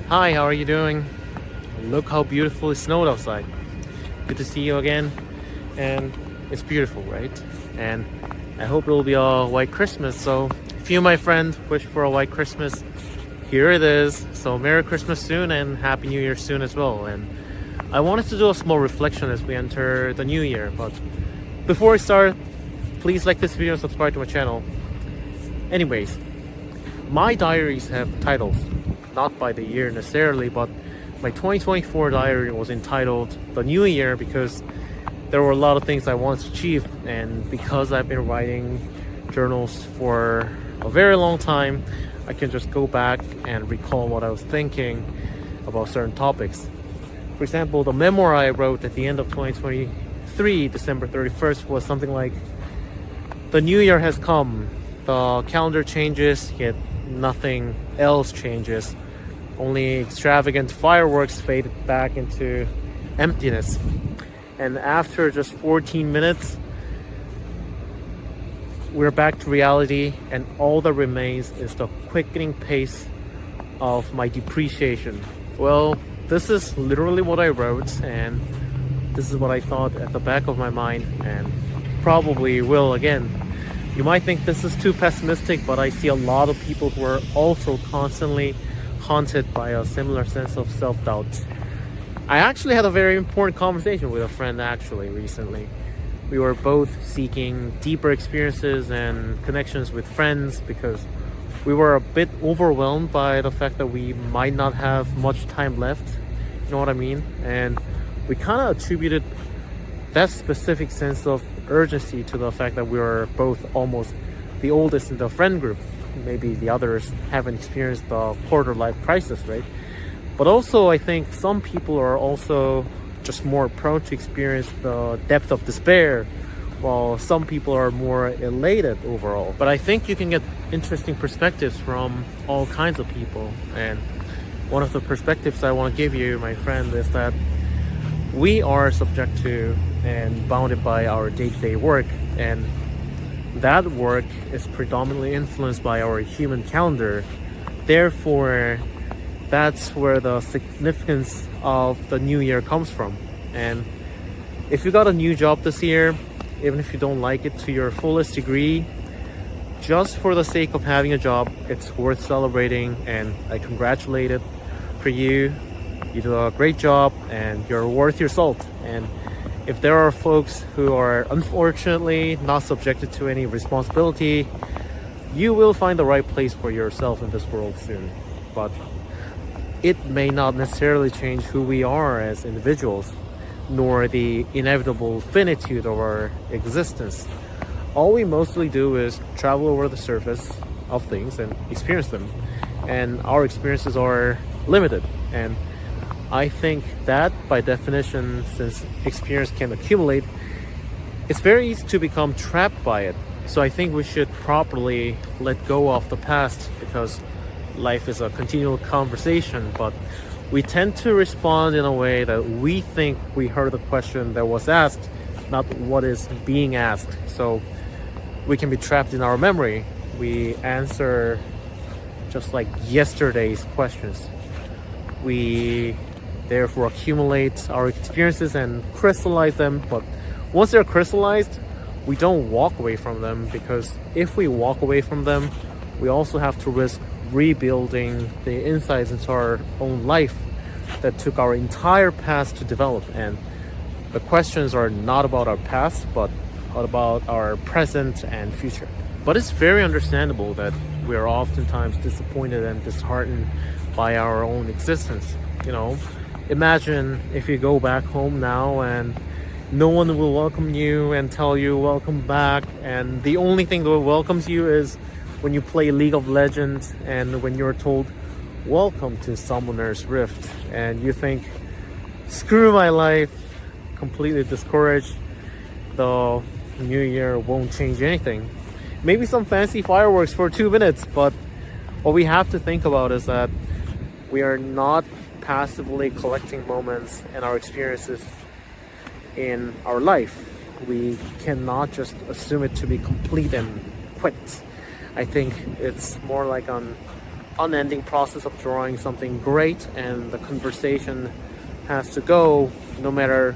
Hi, how are you doing? Look how beautiful it snowed outside. Good to see you again. And it's beautiful, right? And I hope it will be a white Christmas. So, if you, my friend, wish for a white Christmas, here it is. So, Merry Christmas soon and Happy New Year soon as well. And I wanted to do a small reflection as we enter the new year. But before I start, please like this video and subscribe to my channel. Anyways, my diaries have titles, not by the year necessarily, but my 2024 diary was entitled The New Year because there were a lot of things I wanted to achieve, and because I've been writing journals for a very long time, I can just go back and recall what I was thinking about certain topics. For example, the memoir I wrote at the end of 2023, December 31st, was something like, "The new year has come. The calendar changes, yet nothing else changes. Only extravagant fireworks faded back into emptiness." And after just 14 minutes, we're back to reality, and all that remains is the quickening pace of my depreciation. Well, this is literally what I wrote, and this is what I thought at the back of my mind, and probably will again. You might think this is too pessimistic, but I see a lot of people who are also constantly haunted by a similar sense of self-doubt. I actually had a very important conversation with a friend recently. We were both seeking deeper experiences and connections with friends because we were a bit overwhelmed by the fact that we might not have much time left. You know what I mean? And we kind of attributed that specific sense of urgency to the fact that we were both almost the oldest in the friend group. Maybe the others haven't experienced the quarter life crisis, right? But also, I think some people are also just more prone to experience the depth of despair, while some people are more elated overall. But I think you can get interesting perspectives from all kinds of people. And one of the perspectives I want to give you, my friend, is that we are subject to and bounded by our day-to-day work, and that work is predominantly influenced by our human calendar. Therefore, that's where the significance of the new year comes from. And if you got a new job this year, even if you don't like it to your fullest degree, just for the sake of having a job, it's worth celebrating, and I congratulate it for you. You do a great job and you're worth your salt. And if there are folks who are unfortunately not subjected to any responsibility, you will find the right place for yourself in this world soon. But it may not necessarily change who we are as individuals, nor the inevitable finitude of our existence. All we mostly do is travel over the surface of things and experience them. And our experiences are limited. And I think that, by definition, since experience can accumulate, it's very easy to become trapped by it. So I think we should properly let go of the past, because life is a continual conversation, but we tend to respond in a way that we think we heard the question that was asked, not what is being asked. So we can be trapped in our memory. We answer just like yesterday's questions. We therefore accumulate our experiences and crystallize them, but once they're crystallized, we don't walk away from them, because if we walk away from them, we also have to risk rebuilding the insights into our own life that took our entire past to develop. And the questions are not about our past, but about our present and future. But it's very understandable that we are oftentimes disappointed and disheartened by our own existence. You know, imagine if you go back home now and no one will welcome you and tell you welcome back, and the only thing that welcomes you is when you play League of Legends and when you're told welcome to Summoner's Rift, and you think, screw my life, completely discouraged. The new year won't change anything. Maybe some fancy fireworks for 2 minutes, but what we have to think about is that we are not passively collecting moments and our experiences in our life. We cannot just assume it to be complete and quit. I think it's more like an unending process of drawing something great, and the conversation has to go no matter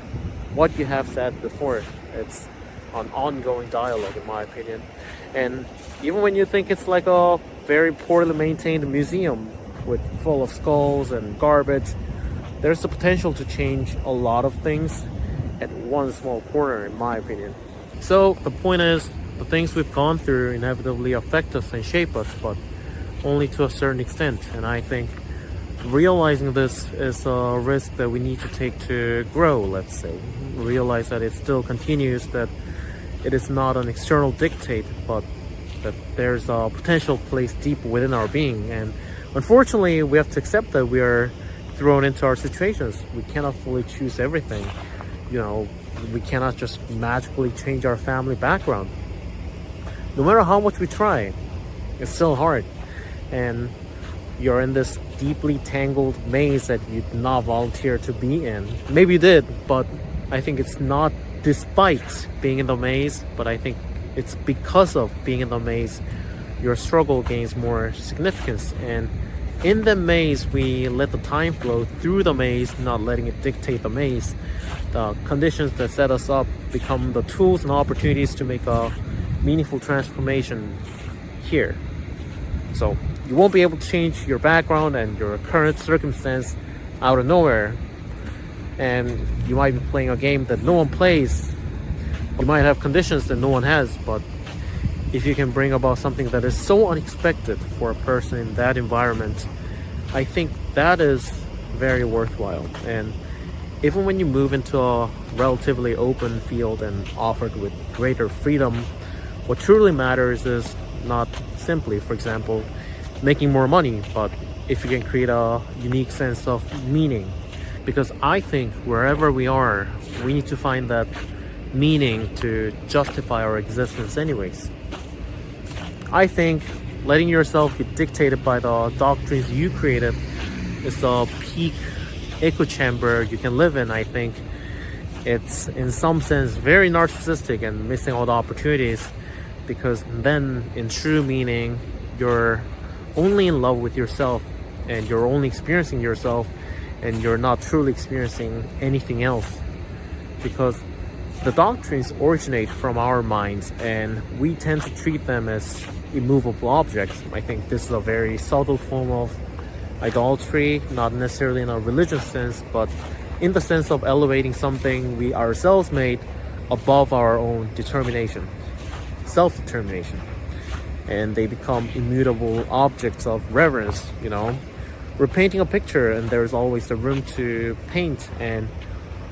what you have said before. It's an ongoing dialogue, in my opinion. And even when you think it's like a very poorly maintained museum with full of skulls and garbage, there's the potential to change a lot of things at one small corner, in my opinion. So the point is, the things we've gone through inevitably affect us and shape us, but only to a certain extent. And I think realizing this is a risk that we need to take to grow, let's say. Realize that it still continues, that it is not an external dictate, but that there's a potential place deep within our being. And unfortunately, we have to accept that we are thrown into our situations. We cannot fully choose everything. You know, we cannot just magically change our family background. No matter how much we try, it's still hard. And you're in this deeply tangled maze that you did not volunteer to be in. Maybe you did, but I think it's not despite being in the maze, but I think it's because of being in the maze, your struggle gains more significance. And in the maze, we let the time flow through the maze, not letting it dictate the maze. The conditions that set us up become the tools and opportunities to make a meaningful transformation here. So you won't be able to change your background and your current circumstance out of nowhere. And you might be playing a game that no one plays. You might have conditions that no one has, but if you can bring about something that is so unexpected for a person in that environment, I think that is very worthwhile. And even when you move into a relatively open field and offered with greater freedom, what truly matters is not simply, for example, making more money, but if you can create a unique sense of meaning. Because I think wherever we are, we need to find that meaning to justify our existence anyways. I think letting yourself be dictated by the doctrines you created is the peak echo chamber you can live in. I think it's in some sense very narcissistic and missing all the opportunities, because then in true meaning you're only in love with yourself and you're only experiencing yourself, and you're not truly experiencing anything else, because the doctrines originate from our minds and we tend to treat them as immovable objects. I think this is a very subtle form of idolatry, not necessarily in a religious sense, but in the sense of elevating something we ourselves made above our own determination, self-determination. And they become immutable objects of reverence. You know, we're painting a picture and there's always the room to paint, and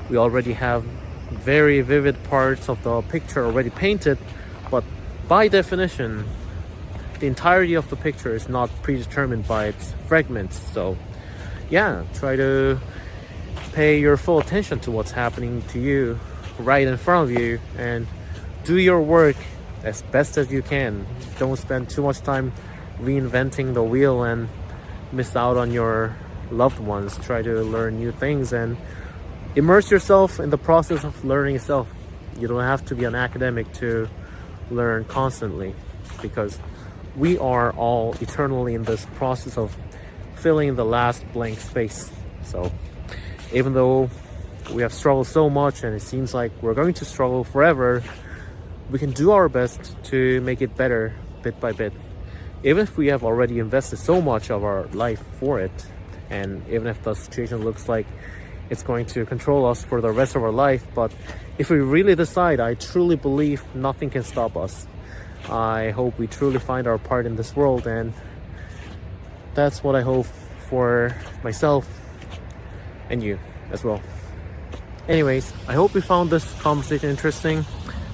we already have very vivid parts of the picture already painted, but by definition the entirety of the picture is not predetermined by its fragments. So yeah, try to pay your full attention to what's happening to you right in front of you and do your work as best as you can. Don't spend too much time reinventing the wheel and miss out on your loved ones. Try to learn new things and immerse yourself in the process of learning itself. You don't have to be an academic to learn constantly, because we are all eternally in this process of filling the last blank space. So even though we have struggled so much and it seems like we're going to struggle forever, we can do our best to make it better bit by bit. Even if we have already invested so much of our life for it, and even if the situation looks like it's going to control us for the rest of our life, but if we really decide, I truly believe nothing can stop us. I hope we truly find our part in this world, and that's what I hope for myself and you as well. Anyways, I hope you found this conversation interesting,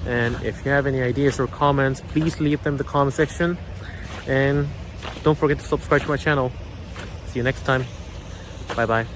and if you have any ideas or comments, please leave them in the comment section, and don't forget to subscribe to my channel. See you next time. Bye bye.